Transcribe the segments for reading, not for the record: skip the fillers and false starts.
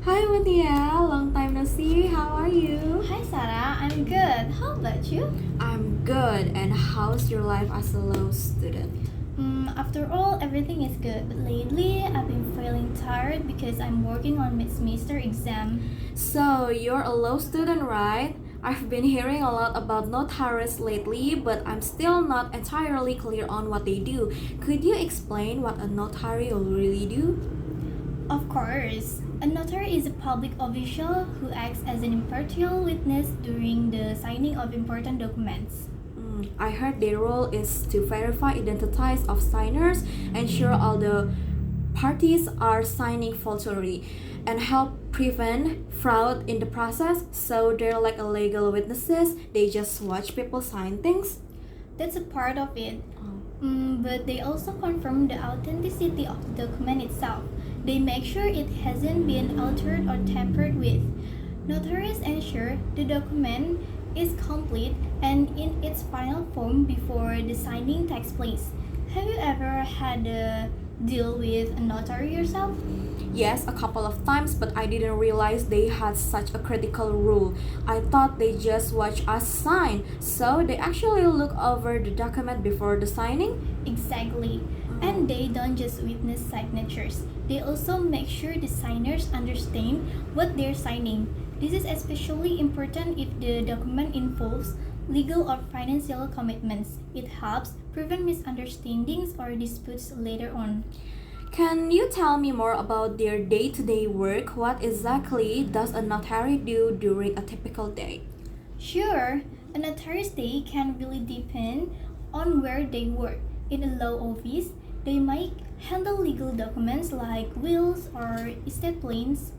Hi Mutia, long time no see. How are you? Hi Sarah, I'm good. How about you? I'm good. And how's your life as a law student? After all, everything is good. But lately, I've been feeling tired because I'm working on Midsemester Exam. So, you're a law student, right? I've been hearing a lot about notaries lately, but I'm still not entirely clear on what they do. Could you explain what a notary will really do? Of course, a notary is a public official who acts as an impartial witness during the signing of important documents. I heard their role is to verify identities of signers, ensure all the parties are signing falsely, and help prevent fraud in the process. So they're like a legal witnesses. They just watch people sign things. That's a part of it. But they also confirm the authenticity of the document itself. They make sure it hasn't been altered or tampered with. Notaries ensure the document is complete and in its final form before the signing takes place. Have you ever had a deal with a notary yourself? Yes, a couple of times, but I didn't realize they had such a critical role. I thought they just watch us sign, so they actually look over the document before the signing. Exactly. And they don't just witness signatures, they also make sure the signers understand what they're signing. This is especially important if the document involves legal or financial commitments. It helps prevent misunderstandings or disputes later on. Can you tell me more about their day-to-day work? What exactly does a notary do during a typical day? Sure, a notary's day can really depend on where they work. In a law office, they might handle legal documents like wills or estate plans.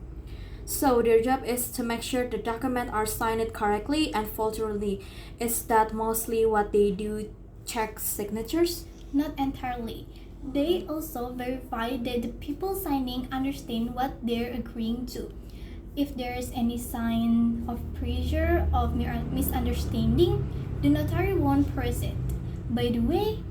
So their job is to make sure the documents are signed correctly and faultily. Is that mostly what they do? Check signatures? Not entirely. They also verify that the people signing understand what they're agreeing to. If there's any sign of pressure of misunderstanding, the notary won't press it. By the way,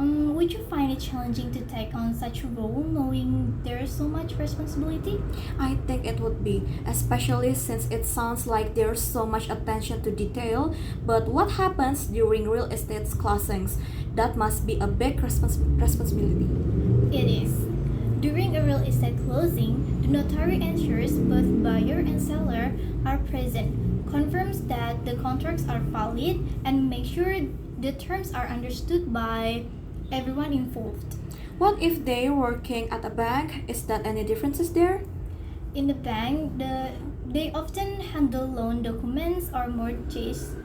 would you find it challenging to take on such a role knowing there's so much responsibility? I think it would be, especially since it sounds like there's so much attention to detail. But what happens during real estate closings? That must be a big responsibility. It is. During a real estate closing, the notary ensures both buyer and seller are present, confirms that the contracts are valid, and makes sure the terms are understood by everyone involved. What if they're working at a bank? Is that any differences there? In the bank, they often handle loan documents or mortgages.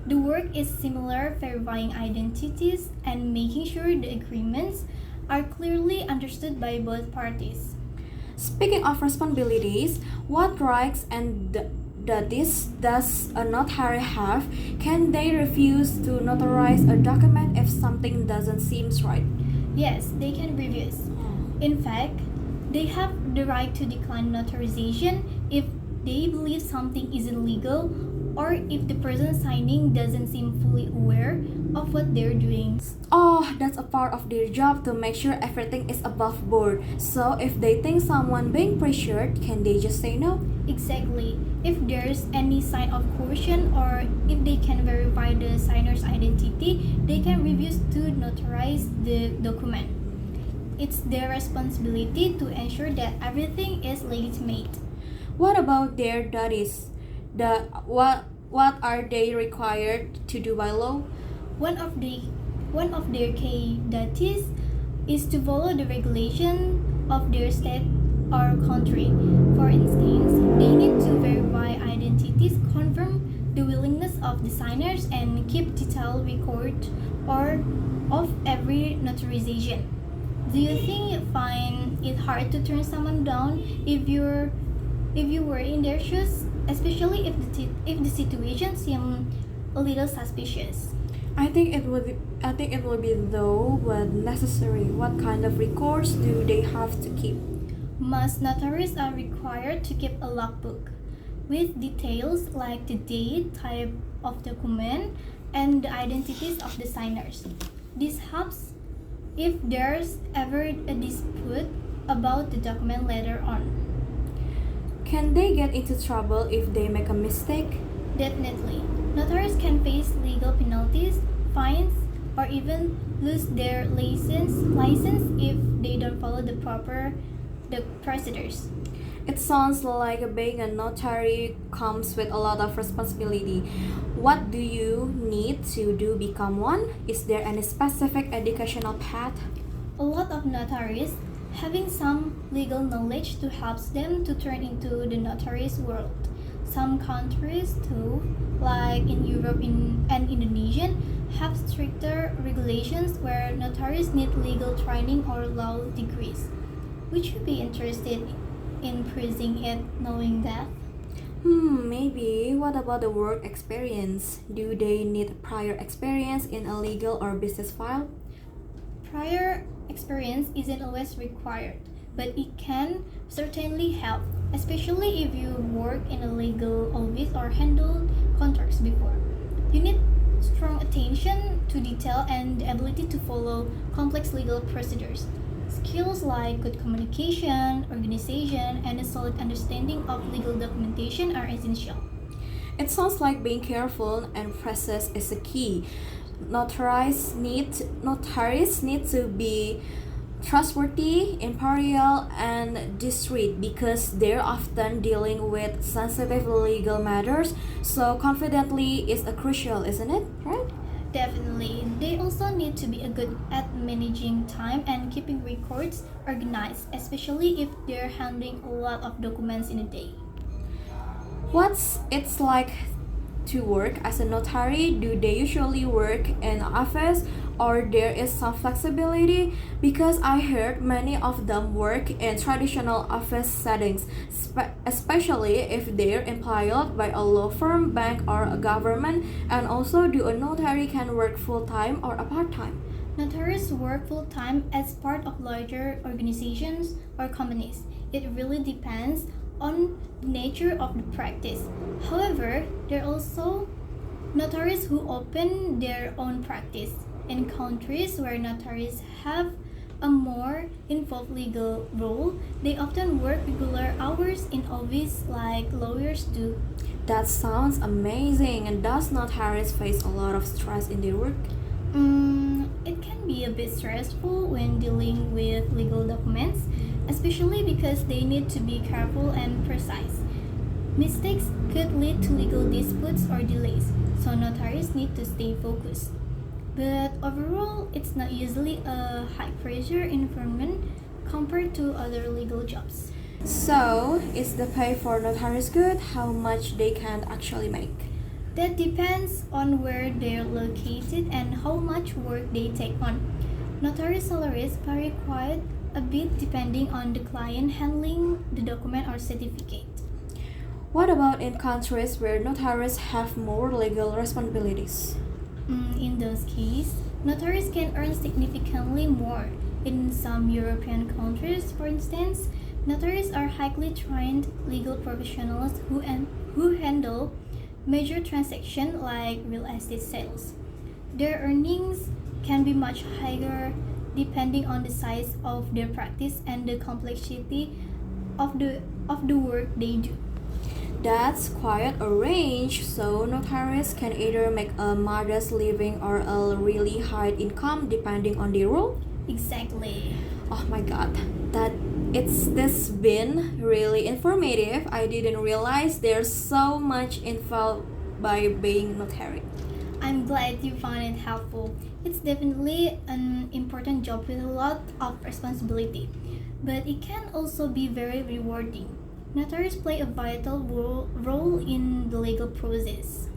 The work is similar, verifying identities and making sure the agreements are clearly understood by both parties. Speaking of responsibilities, what rights and duties does a notary have? Can they refuse to notarize a document if something doesn't seem right? Yes, they can refuse. In fact, they have the right to decline notarization if they believe something isn't legal or if the person signing doesn't seem fully aware of what they're doing. Oh, that's a part of their job to make sure everything is above board. So if they think someone being pressured, can they just say no? Exactly. If there's any sign of coercion or if they can verify the signer's identity, they can refuse to notarize the document. It's their responsibility to ensure that everything is legitimate. What about their duties? What are they required to do by law? One of the one of their key duties is to follow the regulation of their state or country. For instance, they need to verify identities, confirm the willingness of the signers, and keep detailed record or of every notarization. Do you think you find it hard to turn someone down if you were in their shoes, especially if the situation seemed a little suspicious? I think it would be though, but necessary. What kind of records do they have to keep? Most notaries are required to keep a logbook with details like the date, type of document, and the identities of the signers. This helps if there's ever a dispute about the document later on. Can they get into trouble if they make a mistake? Definitely. Notaries can face legal penalties, fines, or even lose their license if they don't follow the procedures. It sounds like being a notary comes with a lot of responsibility. What do you need to do become one? Is there any specific educational path? A lot of notaries having some legal knowledge to help them to turn into the notaries world. Some countries too, like in Europe and Indonesia, have stricter regulations where notaries need legal training or law degrees. Would you be interested in pursuing it knowing that? Maybe. What about the work experience? Do they need prior experience in a legal or business file? Prior experience isn't always required, but it can certainly help, especially if you work in a legal office or handled contracts before. You need strong attention to detail and the ability to follow complex legal procedures. Skills like good communication, organization, and a solid understanding of legal documentation are essential. It sounds like being careful and precise is a key. Notaries need to be trustworthy, impartial, and discreet because they're often dealing with sensitive legal matters. So confidently is a crucial, isn't it? Right? Definitely. They also need to be good at managing time and keeping records organized, especially if they're handling a lot of documents in a day. What's it's like to work as a notary? Do they usually work in office or there is some flexibility? Because I heard many of them work in traditional office settings, especially if they're employed by a law firm, bank, or a government. And also, do a notary can work full time or a part time? Notaries work full time as part of larger organizations or companies. It really depends on the nature of the practice. However, there are also notaries who open their own practice. In countries where notaries have a more involved legal role, they often work regular hours in office like lawyers do. That sounds amazing. And does notaries face a lot of stress in their work? It can be a bit stressful when dealing with legal documents, especially because they need to be careful and precise. Mistakes could lead to legal disputes or delays, so notaries need to stay focused. But overall, it's not usually a high pressure environment compared to other legal jobs. So, is the pay for notaries good? How much they can actually make? That depends on where they're located and how much work they take on. Notary salaries vary quite a bit depending on the client handling the document or certificate. What about in countries where notaries have more legal responsibilities? In those cases, notaries can earn significantly more. In some European countries, for instance, notaries are highly trained legal professionals who handle major transactions like real estate sales. Their earnings can be much higher depending on the size of their practice and the complexity of the work they do. That's quite a range, so notaries can either make a modest living or a really high income depending on their role. Exactly. Oh my god, that it's this been really informative. I didn't realize there's so much info by being notary. I'm glad you found it helpful. It's definitely an important job with a lot of responsibility, but it can also be very rewarding. Notaries play a vital role in the legal process.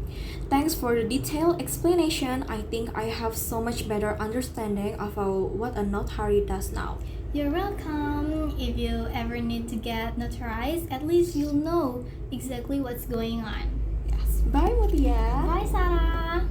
Thanks for the detailed explanation. I think I have so much better understanding of what a notary does now. You're welcome. If you ever need to get notarized, at least you'll know exactly what's going on. Yes. Bye, Mutia. Bye, Sarah.